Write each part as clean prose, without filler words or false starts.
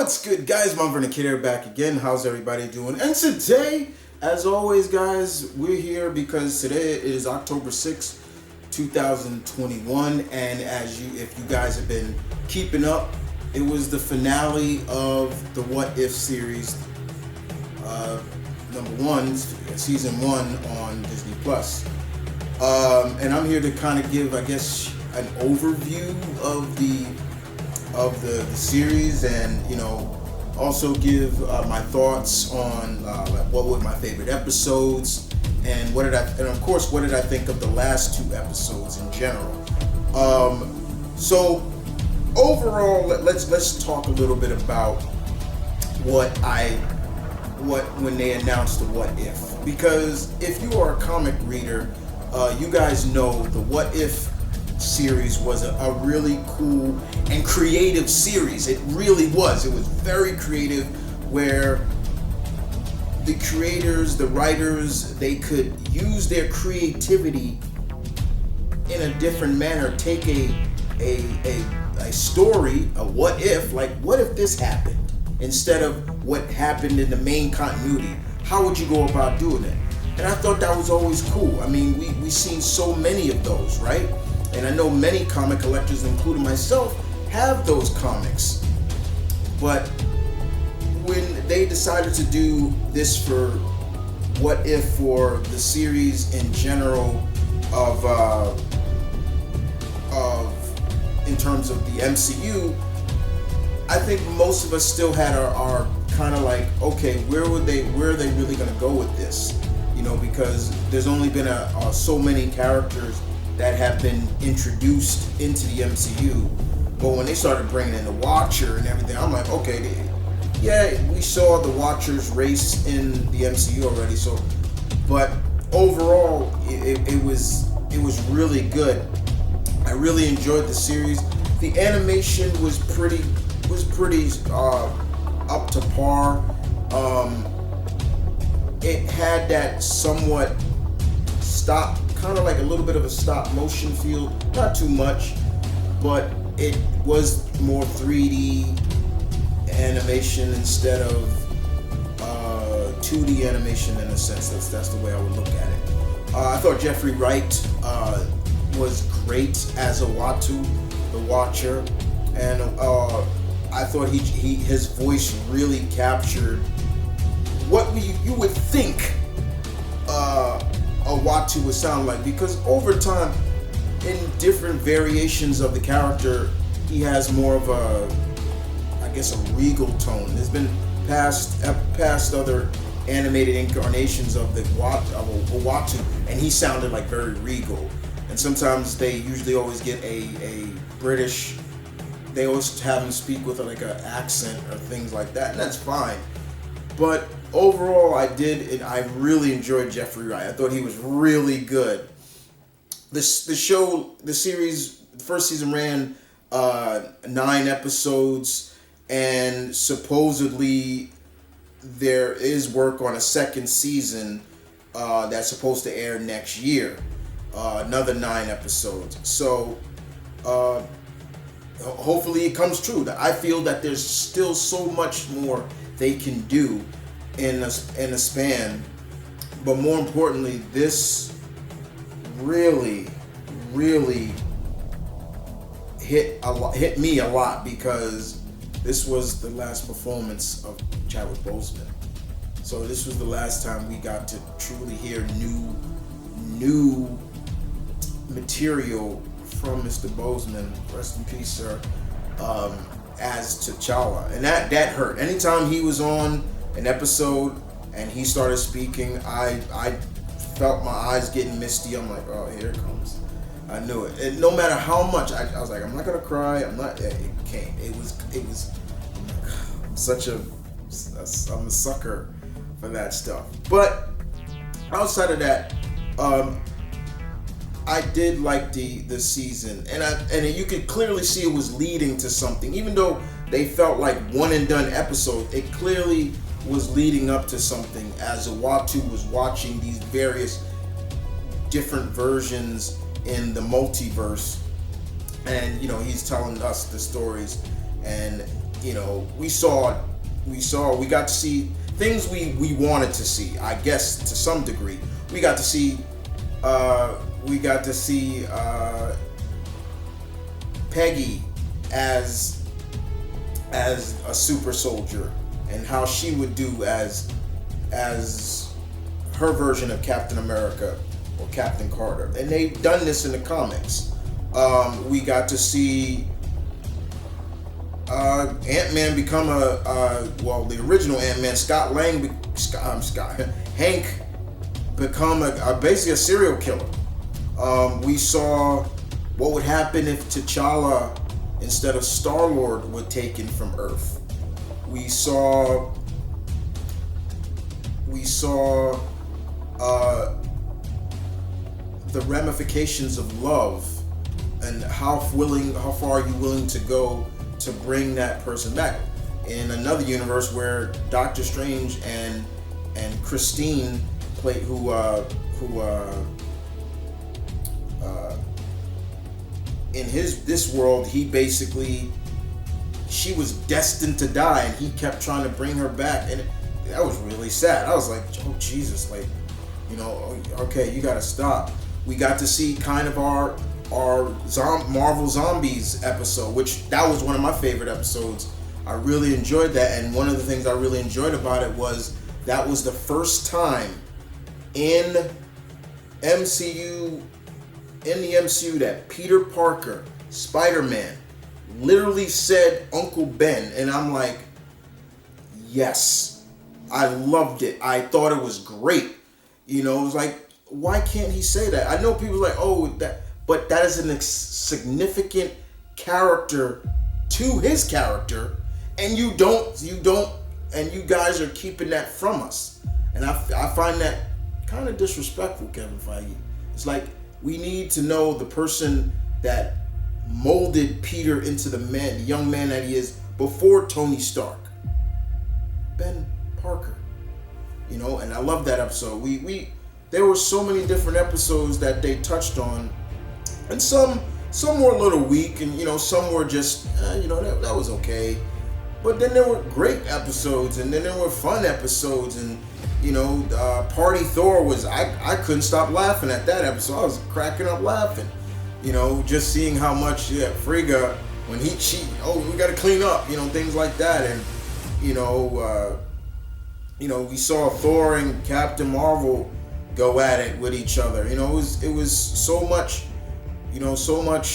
What's good, guys? M.V.K here back again. How's everybody doing? And today, as always, guys, we're here because today is October 6th, 2021, and if you guys have been keeping up, it was the finale of the What If series, number one, season 1 on Disney Plus. And I'm here to kind of give, I guess, an overview of the series, and also give my thoughts on what were my favorite episodes, and of course what did I think of the last 2 episodes in general. So overall, let's talk a little bit about when they announced the What If, because if you are a comic reader, you guys know the What If series was a really cool and creative series. It really was. It was very creative, where the creators, the writers, they could use their creativity in a different manner. Take a story, a what if, like what if this happened, instead of what happened in the main continuity. How would you go about doing it? And I thought that was always cool. I mean, we've seen so many of those, right? And I know many comic collectors, including myself, have those comics. But when they decided to do this for What If, for the series in general of in terms of the MCU, I think most of us still had our kind of like, okay, where are they really going to go with this? Because there's only been so many characters that have been introduced into the MCU. But when they started bringing in the Watcher and everything, I'm like, okay, yeah, we saw the Watcher's race in the MCU already. So, but overall, it was really good. I really enjoyed the series. The animation was pretty up to par. It had that somewhat kind of like a little bit of a stop motion feel, not too much, but it was more 3D animation instead of 2D animation, in a sense. That's the way I would look at it. I thought Jeffrey Wright was great as Uatu, the Watcher, and I thought his voice really captured what you would think Uatu would sound like, because over time, in different variations of the character, he has more of a regal tone. There's been past other animated incarnations of the Uatu, and he sounded like very regal. And sometimes they usually always get a British. They always have him speak with like an accent or things like that, and that's fine. But overall, I really enjoyed Jeffrey Wright. I thought he was really good. The series, the first season ran 9 episodes, and supposedly there is work on a second season that's supposed to air next year. Another 9 episodes. So hopefully it comes true. I feel that there's still so much more they can do in a span, but more importantly, this really hit me a lot, because this was the last performance of Chadwick Boseman. So this was the last time we got to truly hear new material from Mr. Boseman. Rest in peace, sir. As T'Challa, and that hurt. Anytime he was on an episode and he started speaking, I felt my eyes getting misty. I'm like, oh, here it comes. I knew it. And no matter how much, I was like, I'm not gonna cry. I'm not. It came. It was. I'm a sucker for that stuff. But outside of that, I did like the season, and you could clearly see it was leading to something. Even though they felt like one and done episode, it clearly was leading up to something, as Uatu was watching these various different versions in the multiverse, and he's telling us the stories, and we got to see things we wanted to see, I guess, to some degree. We got to see Peggy as a super soldier, and how she would do as her version of Captain America or Captain Carter. And they've done this in the comics. We got to see Ant-Man become the original Ant-Man, Hank become basically a serial killer. We saw what would happen if T'Challa instead of Star-Lord were taken from Earth. We saw the ramifications of love and how far are you willing to go to bring that person back. In another universe where Doctor Strange and Christine play in this world, she was destined to die, and he kept trying to bring her back, and that was really sad. I was like, oh Jesus, okay, you gotta stop. We got to see kind of our Marvel Zombies episode, which that was one of my favorite episodes. I really enjoyed that, and one of the things I really enjoyed about it was that was the first time in the MCU that Peter Parker, Spider-Man, literally said Uncle Ben, and I'm like, yes, I loved it. I thought it was great. It was like, why can't he say that? I know people are like, but that is a significant character to his character, and you guys are keeping that from us, and I find that kind of disrespectful, Kevin Feige. It's like, we need to know the person that molded Peter into the young man that he is before Tony Stark. Ben Parker. And I love that episode. There were so many different episodes that they touched on, and some were a little weak, and some were just that was okay. But then there were great episodes, and then there were fun episodes, and Party Thor was, I couldn't stop laughing at that episode. I was cracking up laughing. Just seeing how much Frigga, when we gotta clean up, things like that, and we saw Thor and Captain Marvel go at it with each other. It was so much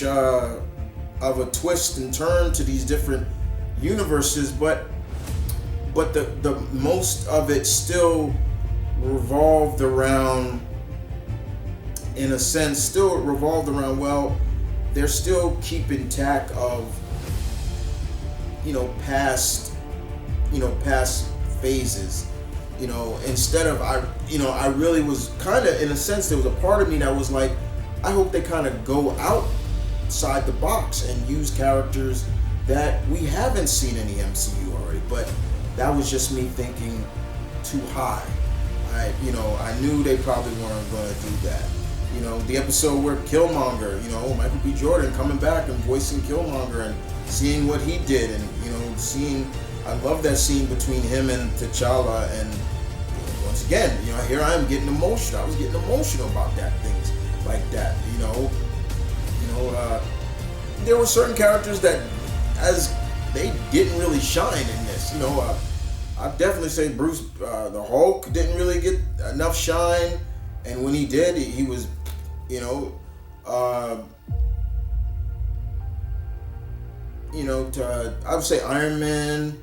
of a twist and turn to these different universes, but the most of it still revolved around, in a sense, well, they're still keeping track of past phases. Instead of I really was kind of, in a sense, there was a part of me that was like, I hope they kind of go outside the box and use characters that we haven't seen in the MCU already. But that was just me thinking too high. I knew they probably weren't going to do that. The episode where Killmonger, Michael B. Jordan coming back and voicing Killmonger and seeing what he did, and I love that scene between him and T'Challa, and once again, here I am getting emotional. I was getting emotional about that, things like that. There were certain characters that, as they didn't really shine in this. I'd definitely say Bruce, the Hulk, didn't really get enough shine, and when he did, he was, I would say Iron Man,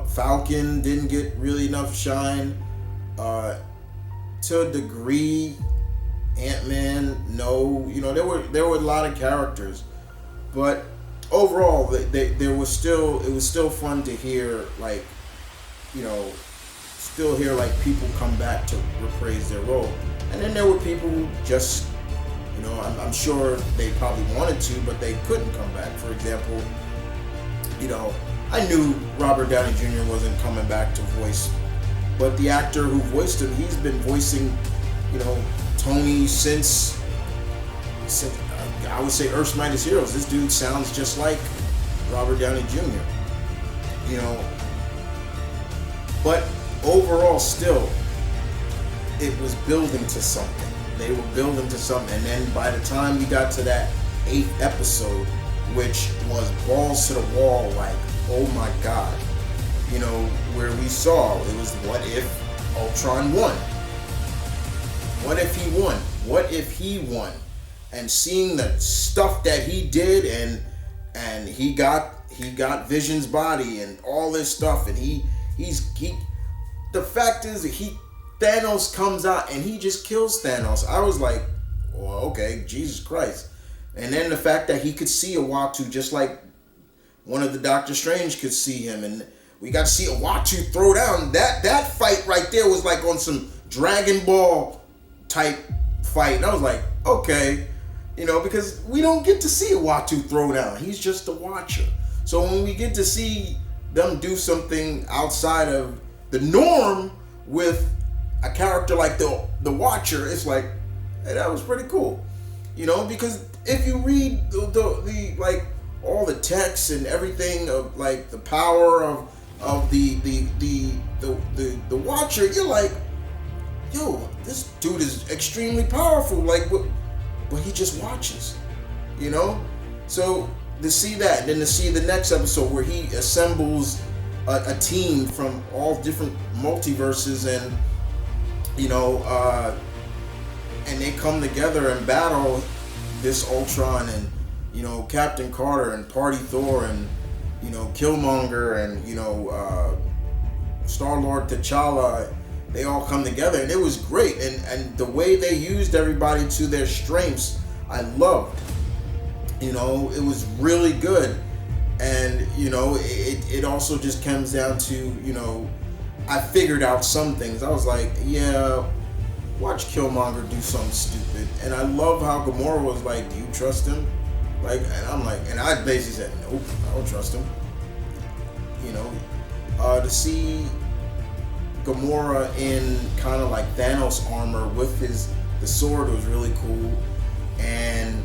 Falcon didn't get really enough shine. To a degree, Ant-Man, no. There were a lot of characters, but overall, it was still fun to hear, still hear people come back to reprise their role. And then there were people who just, I'm sure they probably wanted to, but they couldn't come back. For example, I knew Robert Downey Jr. wasn't coming back to voice, but the actor who voiced him, he's been voicing, Tony since I would say Earth's Mightiest Heroes. This dude sounds just like Robert Downey Jr. you know. But overall, still, it was building to something. They were building to something, and then by the time we got to that 8th episode, which was balls to the wall, like, oh my god, you know, where we saw it was, what if Ultron won? What if he won? What if he won? And seeing the stuff that he did, and he got Vision's body and all this stuff, and he the fact is that Thanos comes out and he just kills Thanos. I was like, well, okay, Jesus Christ. And then the fact that he could see Uatu just like one of the Doctor Strange could see him, and we got to see Uatu throw down. That fight right there was like on some Dragon Ball type fight. And I was like, okay, you know, because we don't get to see Uatu throw down. He's just a watcher. So when we get to see them do something outside of the norm with a character like the Watcher, it's like, hey, that was pretty cool, you know, because if you read the like all the texts and everything of like the power of the Watcher, you're like, yo, this dude is extremely powerful, like, but he just watches, you know. So to see that, and then to see the next episode where he assembles a team from all different multiverses, and you know, and they come together and battle this Ultron, and you know, Captain Carter and Party Thor, and you know, Killmonger, and you know, Star-Lord, T'Challa. They all come together, and it was great, and the way they used everybody to their strengths, I loved. You know, it was really good. And you know, it also just comes down to, you know, I figured out some things. I was like, yeah, watch Killmonger do something stupid. And I love how Gamora was like, do you trust him? Like, and I'm like, and I basically said, nope, I don't trust him. You know, to see Gamora in kind of like Thanos armor with the sword was really cool. And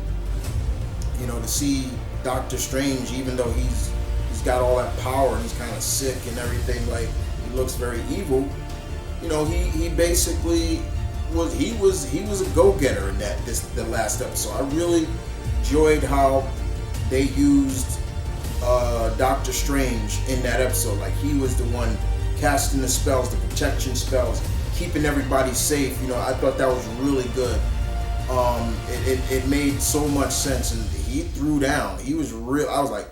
you know, to see Doctor Strange, even though he's got all that power and he's kind of sick and everything, like he looks very evil. You know, he basically was a go-getter in the last episode. I really enjoyed how they used Doctor Strange in that episode. Like he was the one casting the spells, the protection spells, keeping everybody safe. You know, I thought that was really good. It made so much sense, and he threw down. He was real. I was like,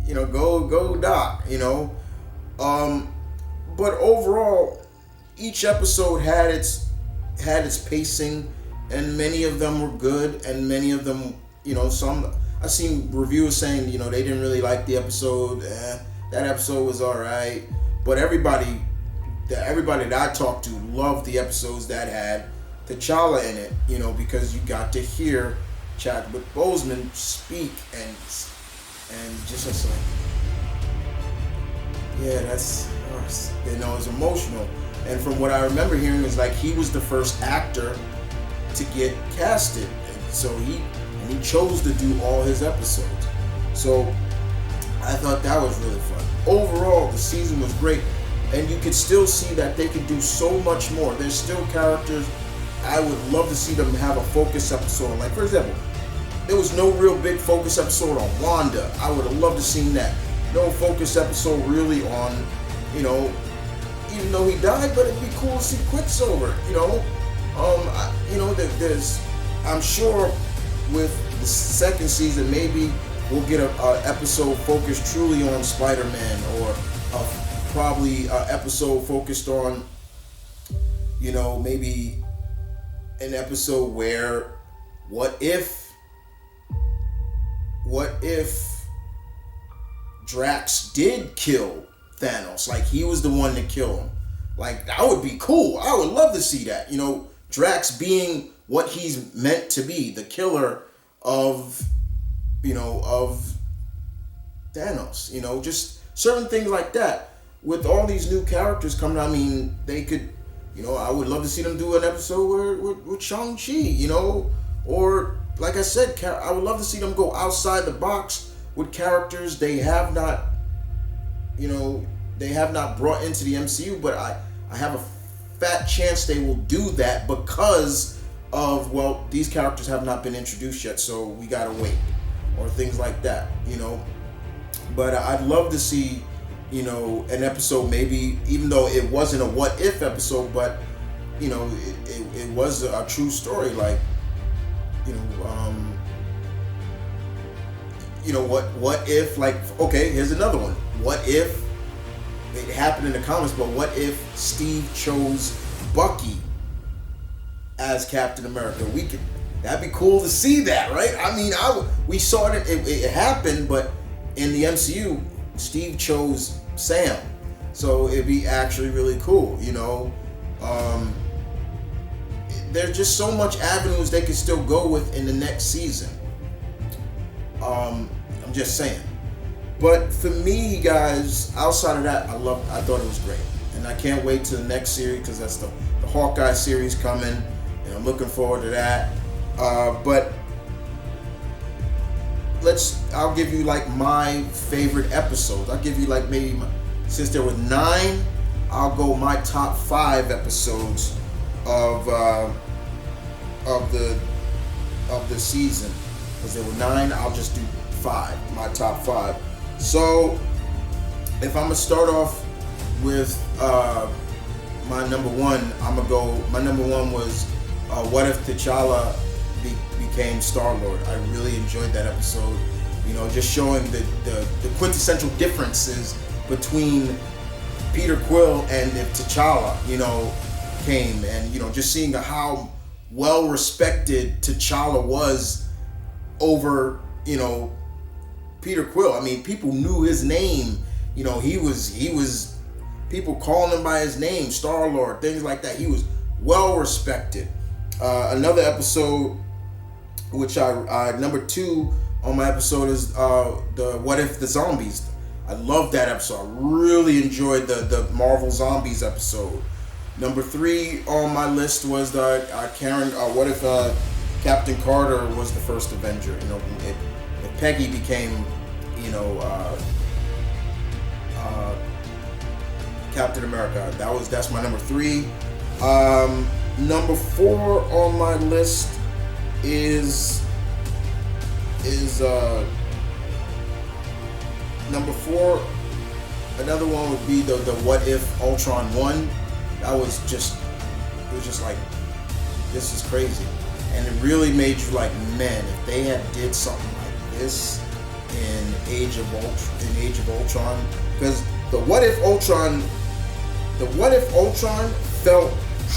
you know, go Doc, you know. But overall, each episode had its pacing, and many of them were good, and many of them, you know, some I seen reviewers saying, you know, they didn't really like the episode. That episode was all right, but everybody that I talked to loved the episodes that had T'Challa in it, you know, because you got to hear Chadwick Boseman speak, and just like, yeah, that's, you know, it's emotional. And from what I remember hearing, is like he was the first actor to get casted, and so he chose to do all his episodes. So I thought that was really fun. Overall, the season was great, and you could still see that they could do so much more. There's still characters I would love to see them have a focus episode. Like, for example, there was no real big focus episode on Wanda. I would have loved to seen that. No focus episode really on, you know, even though he died, but it'd be cool to see Quicksilver, you know. You know, there's, I'm sure with the second season, maybe we'll get a episode focused truly on Spider-Man, or probably an episode focused on, you know, maybe an episode where what if Drax did kill Thanos, like he was the one to kill him. Like, that would be cool. I would love to see that, you know, Drax being what he's meant to be, the killer of, you know, of Thanos, you know, just certain things like that. With all these new characters coming, I mean, they could, you know, I would love to see them do an episode with Shang-Chi, you know, or like I said, I would love to see them go outside the box with characters they have not they have not brought into the MCU, but I have a fat chance they will do that because of, well, these characters have not been introduced yet, so we gotta wait, or things like that, But I'd love to see, an episode, maybe, even though it wasn't a what if episode, but it was a true story, like, what if, like, okay, here's another one. What if it happened in the comics, but what if Steve chose Bucky as Captain America? That'd be cool to see that, right? I mean, we saw it happened, but in the MCU, Steve chose Sam, so it'd be actually really cool, There's just so much avenues they could still go with in the next season. I'm just saying. But for me, guys, outside of that, I thought it was great, and I can't wait to the next series, because that's the Hawkeye series coming, and I'm looking forward to that. But I'll give you like my favorite episodes. I'll give you like maybe since there were 9, I'll go my top 5 episodes of the season, because there were 9. I'll just do 5, my top 5. So if I'm gonna start off with my number 1, my number 1 was what if T'Challa became Star-Lord. I really enjoyed that episode, just showing the quintessential differences between Peter Quill and if T'Challa came, and just seeing how well respected T'Challa was over Peter Quill. I mean, people knew his name. He was people calling him by his name, Star-Lord, things like that. He was well respected. Another episode, which I number 2 on my episode, is the What If the Zombies. I love that episode. I really enjoyed the Marvel Zombies episode. Number 3 on my list was the what if Captain Carter was the first Avenger? If Peggy became Captain America. That's my number 3. Number 4 on my list is number 4. Another one would be the What If Ultron 1. It was just like, this is crazy, and it really made you like, man, if they had did something like this in Age of Ultron, because the What If Ultron felt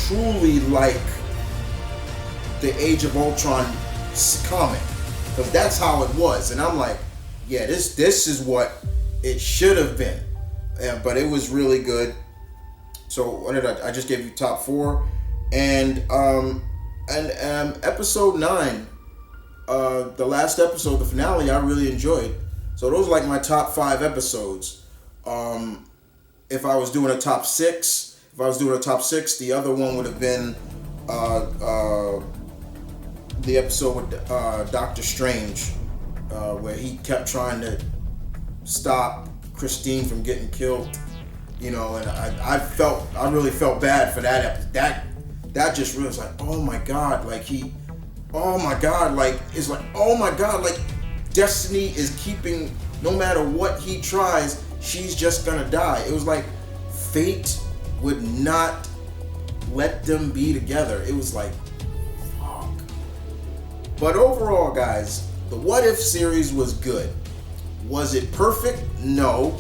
truly like the Age of Ultron comic, because that's how it was, and I'm like, yeah, this is what it should have been, but it was really good. So what did I just gave you top 4, and episode 9, the last episode, the finale, I really enjoyed. So those are like my top 5 episodes. If I was doing a top 6, the other one would have been the episode with Doctor Strange, where he kept trying to stop Christine from getting killed. And I really felt bad for that episode. That just really was like, oh my God, like it's like, oh my God, like destiny is keeping, no matter what he tries, she's just gonna die. It was like fate would not let them be together. It was like, fuck. But overall, guys, the What If series was good. Was it perfect? No.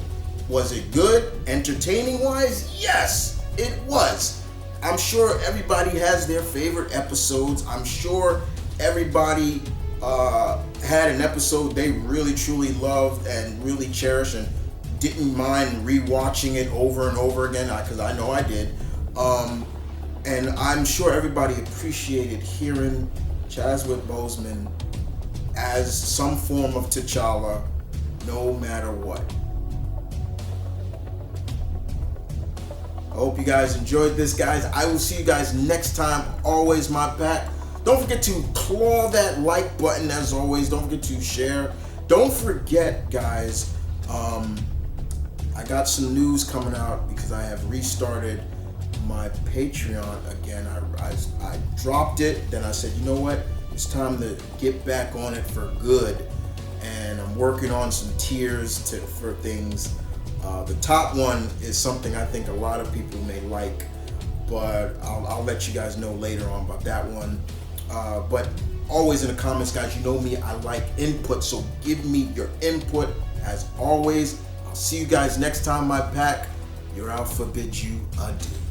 Was it good? Entertaining wise? Yes, it was. I'm sure everybody has their favorite episodes. I'm sure everybody had an episode they really truly loved and really cherished and didn't mind rewatching it over and over again, because I know I did. And I'm sure everybody appreciated hearing Chadwick Boseman as some form of T'Challa, no matter what. I hope you guys enjoyed this, guys. I will see you guys next time. Always my back. Don't forget to claw that like button as always. Don't forget to share. Don't forget, guys, I I got some news coming out because I have restarted my Patreon again. I dropped it, then I said, you know what? It's time to get back on it for good. And I'm working on some tiers for things. The top one is something I think a lot of people may like, but I'll let you guys know later on about that one. But always in the comments, guys, you know me, I like input, so give me your input as always. I'll see you guys next time, my pack. Your alpha bids you adieu.